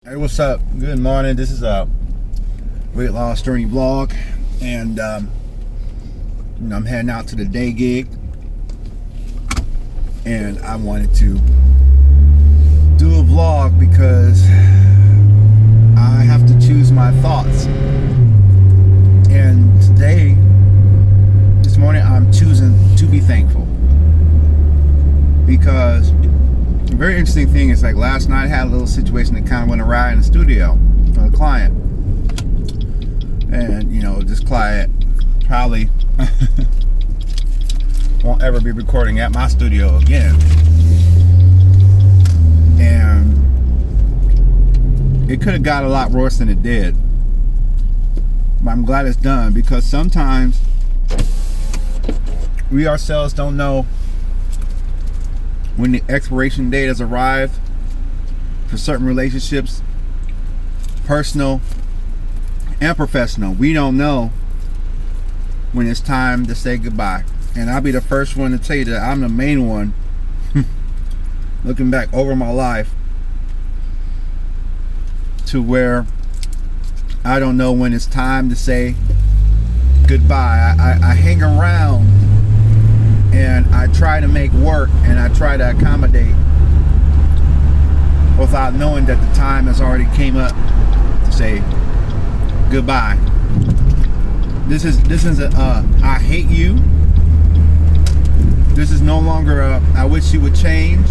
Hey, what's up? Good morning. This is a weight loss journey vlog, and I'm heading out to the day gig, and I wanted to do a vlog because I have to choose my thoughts. And this morning, I'm choosing to be thankful because. A very interesting thing is, like, last night I had a little situation that kind of went awry in the studio with a client, and this client probably won't ever be recording at my studio again. And it could have got a lot worse than it did, but I'm glad it's done, because sometimes we ourselves don't know when the expiration date has arrived for certain relationships, personal and professional. We don't know when it's time to say goodbye. And I'll be the first one to tell you that I'm the main one looking back over my life to where I don't know when it's time to say goodbye. I hang around and I try to make work, and I try to accommodate without knowing that the time has already came up to say goodbye. This is a I hate you. This is no longer a I wish you would change.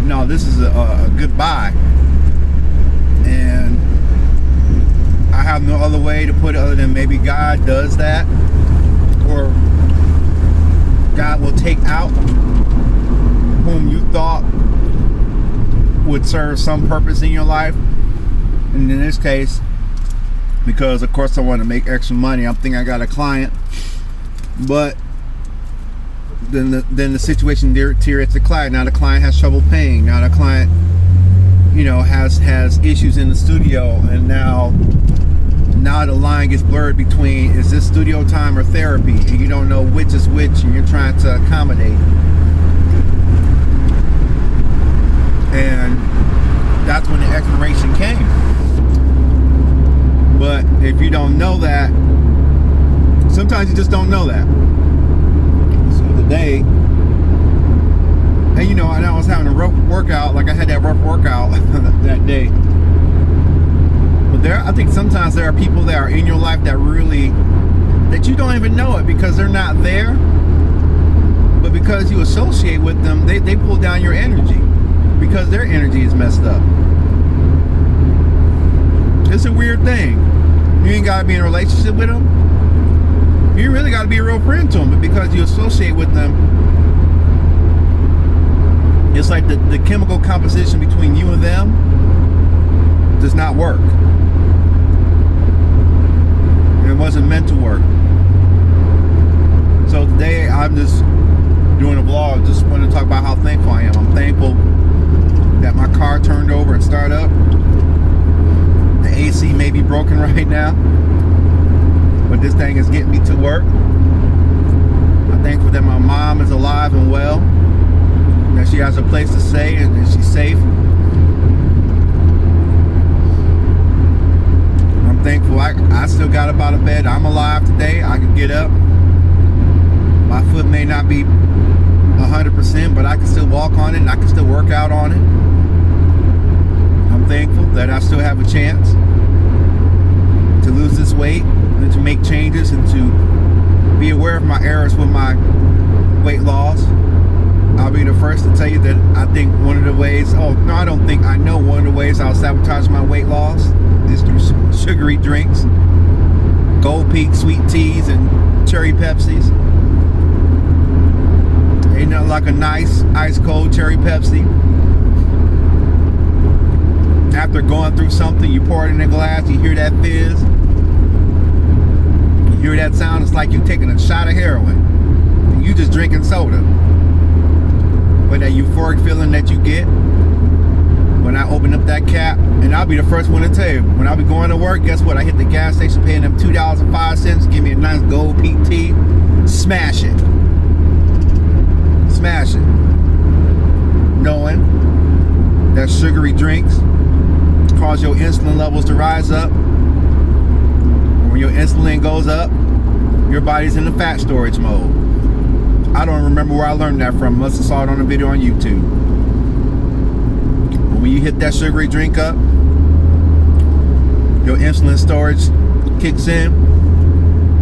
No, this is a goodbye. And I have no other way to put it other than maybe God does that, or God will take out whom you thought would serve some purpose in your life. And in this case, because of course I want to make extra money, I'm thinking I got a client, but then the situation deteriorates the client. Now the client has trouble paying. Now the client, has issues in the studio, and now the line gets blurred between, is this studio time or therapy? And you don't know which is which, and you're trying to accommodate. And that's when the expiration came. But if you don't know that, sometimes you just don't know that. So today, and I was having a rough workout, like I had that rough workout that day. I think sometimes there are people that are in your life that you don't even know it, because they're not there, but because you associate with them, they pull down your energy because their energy is messed up. It's a weird thing. You ain't got to be in a relationship with them. You really got to be a real friend to them, but because you associate with them, it's like the chemical composition between you and them does not work. It wasn't meant to work. So today I'm just doing a vlog. Just want to talk about how thankful I am. I'm thankful that my car turned over and started up. The AC may be broken right now, but this thing is getting me to work. I'm thankful that my mom is alive and well, that she has a place to stay and that she's safe. Thankful I still got up out of bed. I'm alive today. I can get up. My foot may not be 100%, but I can still walk on it, and I can still work out on it. I'm thankful that I still have a chance to lose this weight and to make changes and to be aware of my errors with my weight loss. I'll be the first to tell you that I think one of the ways, I know one of the ways I'll sabotage my weight loss is through sugary drinks, Gold Peak sweet teas, and cherry Pepsis. Ain't nothing like a nice ice cold cherry Pepsi. After going through something, you pour it in a glass, you hear that fizz, you hear that sound, it's like you're taking a shot of heroin, and you just drinking soda. But that euphoric feeling that you get when I open up that cap, and I'll be the first one to tell you, when I'll be going to work, guess what? I hit the gas station paying them $2.05, give me a nice Gold Peak tea, smash it. Smash it. Knowing that sugary drinks cause your insulin levels to rise up. When your insulin goes up, your body's in the fat storage mode. I don't remember where I learned that from. Must have saw it on a video on YouTube. When you hit that sugary drink up, your insulin storage kicks in.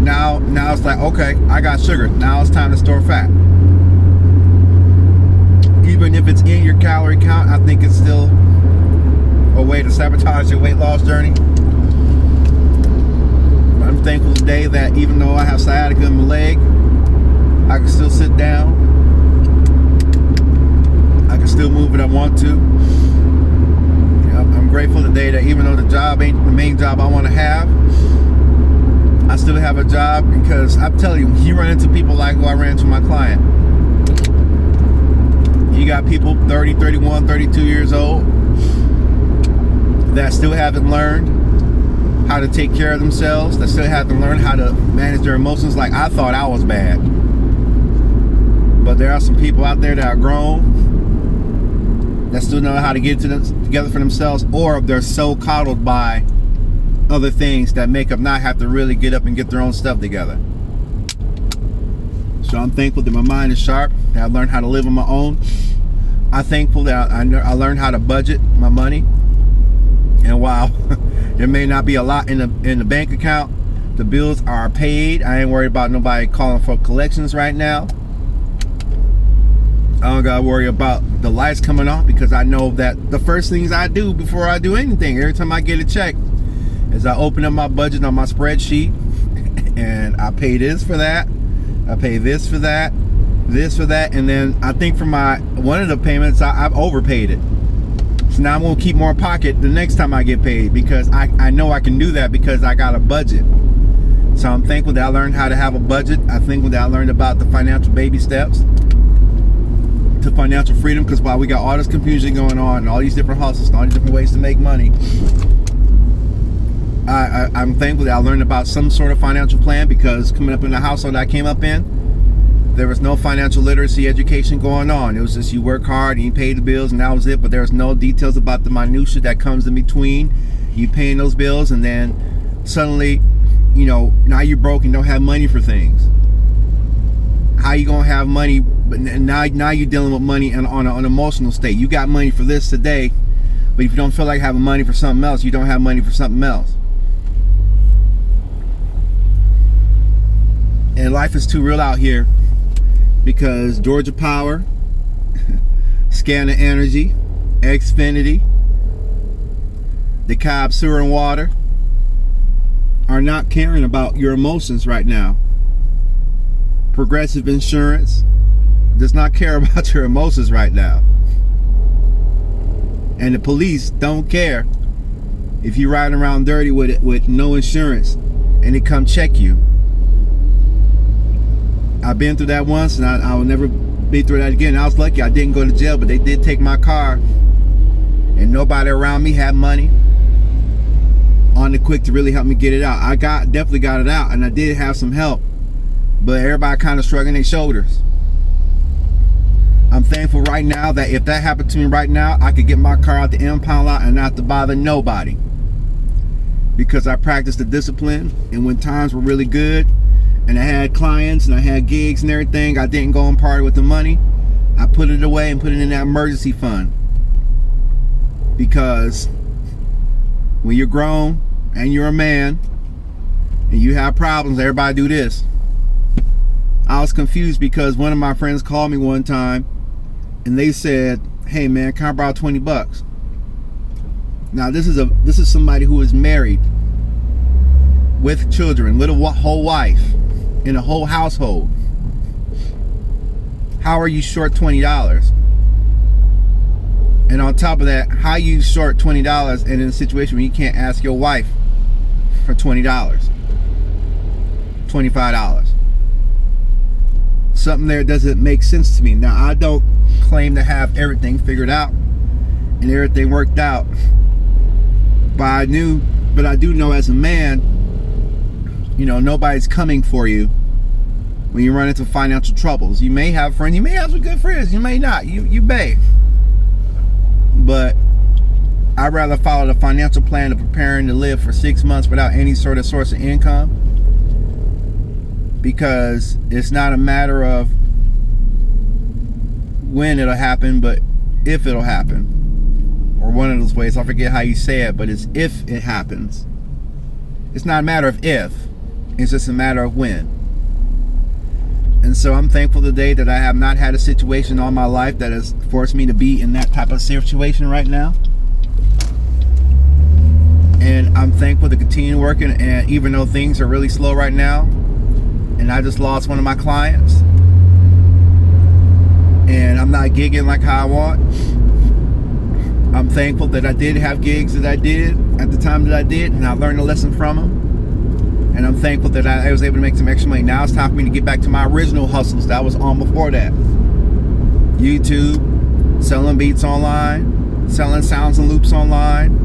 Now it's like, okay, I got sugar. Now it's time to store fat. Even if it's in your calorie count, I think it's still a way to sabotage your weight loss journey. I'm thankful today that even though I have sciatica in my leg, I can still sit down. I can still move if I want to. I'm grateful today that even though the job ain't the main job I want to have, I still have a job, because I'm telling you, you run into people like who I ran into my client. You got people 30, 31, 32 years old that still haven't learned how to take care of themselves, that still haven't learned how to manage their emotions like I thought I was bad. But there are some people out there that are grown that still know how to get together for themselves, or they're so coddled by other things that make them not have to really get up and get their own stuff together. So I'm thankful that my mind is sharp, that I learned how to live on my own. I'm thankful that I learned how to budget my money. And while there may not be a lot in the bank account, the bills are paid. I ain't worried about nobody calling for collections right now. I don't gotta worry about the lights coming off, because I know that the first things I do before I do anything, every time I get a check, is I open up my budget on my spreadsheet and I pay this for that, I pay this for that, and then I think for one of the payments I've overpaid it. So now I'm gonna keep more pocket the next time I get paid, because I know I can do that because I got a budget. So I'm thankful that I learned how to have a budget. I'm thankful that I learned about the financial baby steps to financial freedom, because while we got all this confusion going on and all these different hustles and all these different ways to make money, I'm thankful that I learned about some sort of financial plan, because coming up in the household I came up in, there was no financial literacy education going on. It was just you work hard and you pay the bills and that was it, but there was no details about the minutia that comes in between you paying those bills and then suddenly, now you're broke and don't have money for things. How you gonna have money, but now you're dealing with money on an emotional state. You got money for this today, but if you don't feel like having money for something else, you don't have money for something else. And life is too real out here, because Georgia Power, Scanner Energy, Xfinity, DeKalb Sewer and Water are not caring about your emotions right now. Progressive Insurance does not care about your emotions right now. And the police don't care if you're riding around dirty with no insurance and they come check you. I've been through that once, and I will never be through that again. I was lucky I didn't go to jail, but they did take my car, and nobody around me had money on the quick to really help me get it out. I definitely got it out, and I did have some help, but everybody kind of shrugging their shoulders. I'm thankful right now that if that happened to me right now, I could get my car out the impound lot and not have to bother nobody, because I practiced the discipline, and when times were really good and I had clients and I had gigs and everything, I didn't go and party with the money. I put it away and put it in that emergency fund, because when you're grown and you're a man and you have problems, everybody do this. I was confused because one of my friends called me one time and they said, "Hey man, can I borrow $20?" Now this is somebody who is married with children, with a whole wife, in a whole household. How are you short $20? And on top of that, how you short $20 and in a situation where you can't ask your wife for $20, $25? Something there doesn't make sense to me. Now, I don't claim to have everything figured out and everything worked out, but I do know as a man, nobody's coming for you when you run into financial troubles. You may have friends, you may have some good friends, you may not, you may. But I'd rather follow the financial plan of preparing to live for 6 months without any sort of source of income, because it's not a matter of when it'll happen, but if it'll happen. Or one of those ways, I forget how you say it, but it's if it happens. It's not a matter of if, it's just a matter of when. And so I'm thankful today that I have not had a situation all my life that has forced me to be in that type of situation right now. And I'm thankful to continue working, and even though things are really slow right now, and I just lost one of my clients, and I'm not gigging like how I want, I'm thankful that I did have gigs that I did at the time that I did, and I learned a lesson from them. And I'm thankful that I was able to make some extra money. Now it's time for me to get back to my original hustles that I was on before that. YouTube, selling beats online, selling sounds and loops online,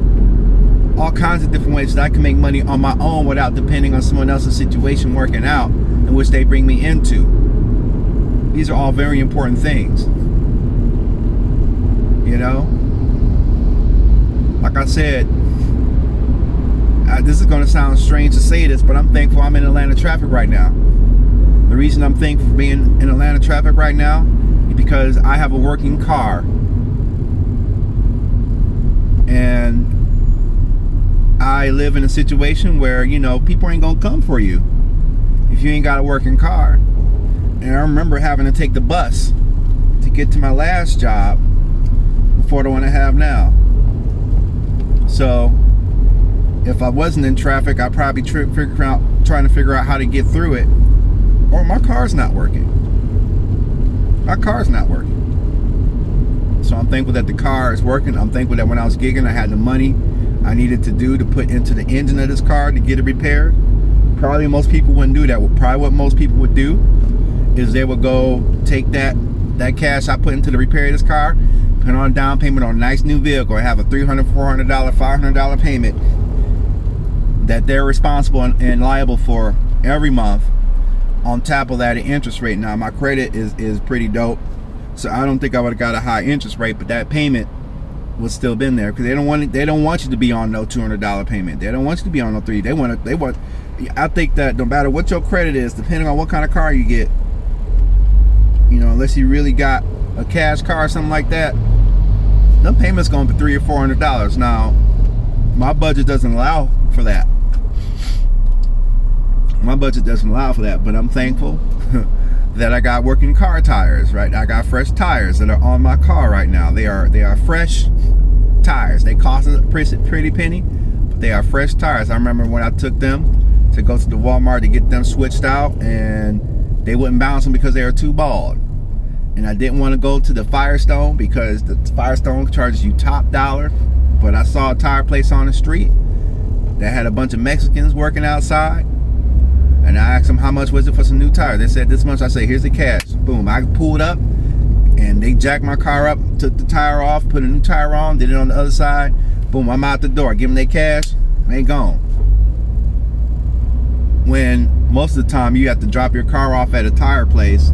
all kinds of different ways that I can make money on my own without depending on someone else's situation working out in which they bring me into. These are all very important things. You know? Like I said, this is going to sound strange to say this, but I'm thankful I'm in Atlanta traffic right now. The reason I'm thankful for being in Atlanta traffic right now is because I have a working car. And I live in a situation where, you know, people ain't going to come for you if you ain't got a working car. And I remember having to take the bus to get to my last job before the one I have now. So if I wasn't in traffic, I'd probably trying to figure out how to get through it. Or my car's not working. My car's not working. So I'm thankful that the car is working. I'm thankful that when I was gigging, I had the money I needed to do to put into the engine of this car to get it repaired. Probably most people wouldn't do that. Probably what most people would do is they would go take that cash I put into the repair of this car, put on a down payment on a nice new vehicle, and have a $300, $400, $500 payment that they're responsible and liable for every month. On top of that, an interest rate. Now my credit is pretty dope, so I don't think I would have got a high interest rate, but that payment would still been there, because they don't want you to be on no $200 payment. They don't want you to be on no $300. They want. I think that no matter what your credit is, depending on what kind of car you get, you know, unless you really got a cash car or something like that, the payment's going to be $300 or $400. Now, my budget doesn't allow for that. My budget doesn't allow for that, but I'm thankful that I got working car tires, right? I got fresh tires that are on my car right now. They are fresh tires. They cost a pretty penny, but they are fresh tires. I remember when I took them to go to the Walmart to get them switched out, and they wouldn't balance them because they were too bald. And I didn't want to go to the Firestone because the Firestone charges you top dollar. But I saw a tire place on the street that had a bunch of Mexicans working outside, and I asked them how much was it for some new tires. They said this much. I said, here's the cash. Boom. I pulled up, and they jacked my car up, took the tire off, put a new tire on, did it on the other side. Boom, I'm out the door. Give them their cash, they gone. When most of the time you have to drop your car off at a tire place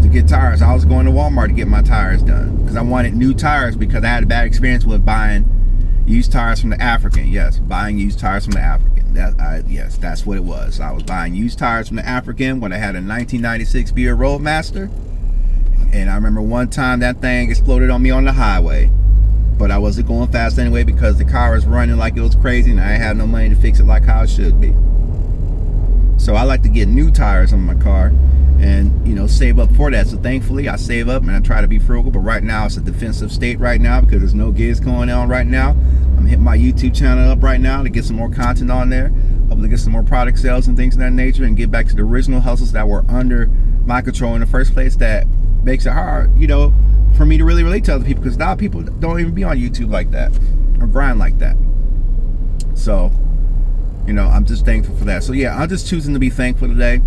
to get tires. I was going to Walmart to get my tires done because I wanted new tires, because I had a bad experience with buying used tires from the African. Yes, buying used tires from the African. Yes, that's what it was. I was buying used tires from the African when I had a 1996 Buick Roadmaster, and I remember one time that thing exploded on me on the highway, but I wasn't going fast anyway because the car was running like it was crazy, and I had no money to fix it like how it should be. So I like to get new tires on my car and, you know, save up for that. So thankfully I save up and I try to be frugal, but right now it's a defensive state right now because there's no gigs going on right now. I'm hitting my YouTube channel up right now to get some more content on there, hopefully get some more product sales and things of that nature, and get back to the original hustles that were under my control in the first place. That makes it hard, you know, for me to really relate to other people, because a lot of people don't even be on YouTube like that or grind like that. So, you know, I'm just thankful for that. So yeah, I'm just choosing to be thankful today.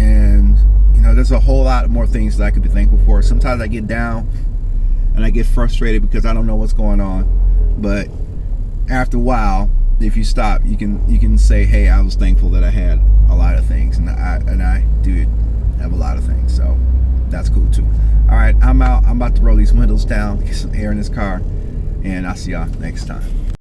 And you know, there's a whole lot more things that I could be thankful for. Sometimes I get down and I get frustrated because I don't know what's going on. But after a while, if you stop, you can say, hey, I was thankful that I had a lot of things, and I do have a lot of things. So that's cool too. All right, I'm out. I'm about to roll these windows down, get some air in this car, and I'll see y'all next time.